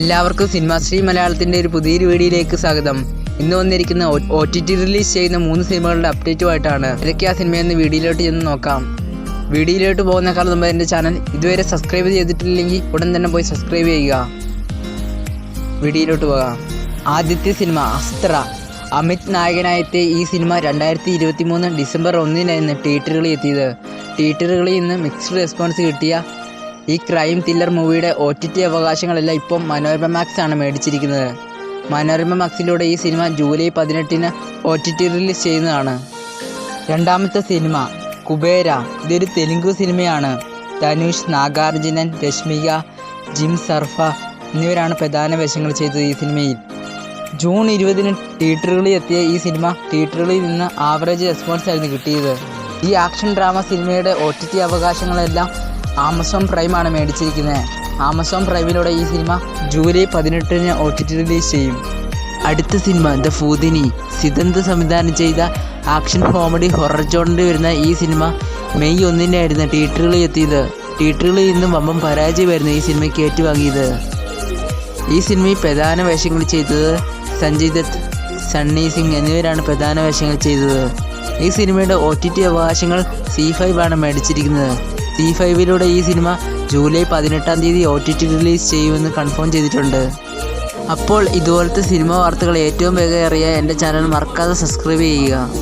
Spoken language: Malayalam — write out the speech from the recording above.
എല്ലാവർക്കും സിനിമാശ്രീ മലയാളത്തിൻ്റെ ഒരു പുതിയൊരു വീഡിയോയിലേക്ക് സ്വാഗതം. ഇന്ന് വന്നിരിക്കുന്ന OTT റിലീസ് ചെയ്യുന്ന 3 സിനിമകളുടെ അപ്ഡേറ്റുമായിട്ടാണ്. ഇതൊക്കെ ആ സിനിമയെന്ന് വീഡിയോയിലോട്ട് ചെന്ന് നോക്കാം. വീഡിയോയിലോട്ട് പോകുന്നേക്കാൾ മുമ്പ് എൻ്റെ ചാനൽ ഇതുവരെ സബ്സ്ക്രൈബ് ചെയ്തിട്ടില്ലെങ്കിൽ ഉടൻ തന്നെ പോയി സബ്സ്ക്രൈബ് ചെയ്യുക. വീഡിയോയിലോട്ട് പോകാം. ആദ്യത്തെ സിനിമ അസ്ത്ര. അമിത് നായകനായെത്തിയ ഈ സിനിമ 2023 ഡിസംബർ 1-നായിരുന്നു തിയേറ്ററുകളിൽ എത്തിയത്. തിയേറ്ററുകളിൽ നിന്ന് മിക്സ്ഡ് റെസ്പോൺസ് കിട്ടിയ ഈ ക്രൈം ത്രില്ലർ മൂവിയുടെ OTT അവകാശങ്ങളെല്ലാം ഇപ്പം മനോരമ മാക്സ് ആണ് മേടിച്ചിരിക്കുന്നത്. മനോരമ മാക്സിലൂടെ ഈ സിനിമ ജൂലൈ 18-ന് OTT റിലീസ് ചെയ്യുന്നതാണ്. രണ്ടാമത്തെ സിനിമ കുബേര. ഇതൊരു തെലുങ്ക് സിനിമയാണ്. ധനുഷ്, നാഗാർജുനൻ, രശ്മിക, ജിം സർഫ എന്നിവരാണ് പ്രധാന വേഷങ്ങൾ ചെയ്തത് ഈ സിനിമയിൽ. ജൂൺ 20-ന് തിയേറ്ററുകളിൽ എത്തിയ ഈ സിനിമ തിയേറ്ററുകളിൽ നിന്ന് ആവറേജ് റെസ്പോൺസ് ആയിരുന്നു കിട്ടിയത്. ഈ ആക്ഷൻ ഡ്രാമ സിനിമയുടെ OTT അവകാശങ്ങളെല്ലാം ആമസോൺ പ്രൈമാണ് മേടിച്ചിരിക്കുന്നത്. ആമസോൺ പ്രൈമിലൂടെ ഈ സിനിമ ജൂലൈ 18-ന് OTT റിലീസ് ചെയ്യും. അടുത്ത സിനിമ ദ ഫൂദിനി. സിദ്ധാന്ത് സംവിധാനം ചെയ്ത ആക്ഷൻ കോമഡി ഹൊറർ ജോണിൽ വരുന്ന ഈ സിനിമ മെയ് 1-നായിരുന്നു തിയേറ്ററുകളിൽ എത്തിയത്. തിയേറ്ററുകളിൽ നിന്നും വമ്പം പരാജയമായിരുന്നു ഈ സിനിമയ്ക്ക് ഏറ്റുവാങ്ങിയത്. ഈ സിനിമയിൽ പ്രധാന വേഷങ്ങൾ ചെയ്തത് സഞ്ജയ് ദത്ത്, സണ്ണി സിംഗ് എന്നിവരാണ് പ്രധാന വേഷങ്ങൾ ചെയ്തത്. ഈ സിനിമയുടെ OTT അവകാശങ്ങൾ C5 ആണ് മേടിച്ചിരിക്കുന്നത്. C5-ലൂടെ ഈ സിനിമ ജൂലൈ 18-ാം തീയതി OTT റിലീസ് ചെയ്യുമെന്ന് കൺഫേം ചെയ്തിട്ടുണ്ട്. അപ്പോൾ ഇതുപോലത്തെ സിനിമ വാർത്തകൾ ഏറ്റവും വേഗം അറിയാൻ എൻ്റെ ചാനൽ മറക്കാതെ സബ്സ്ക്രൈബ് ചെയ്യുക.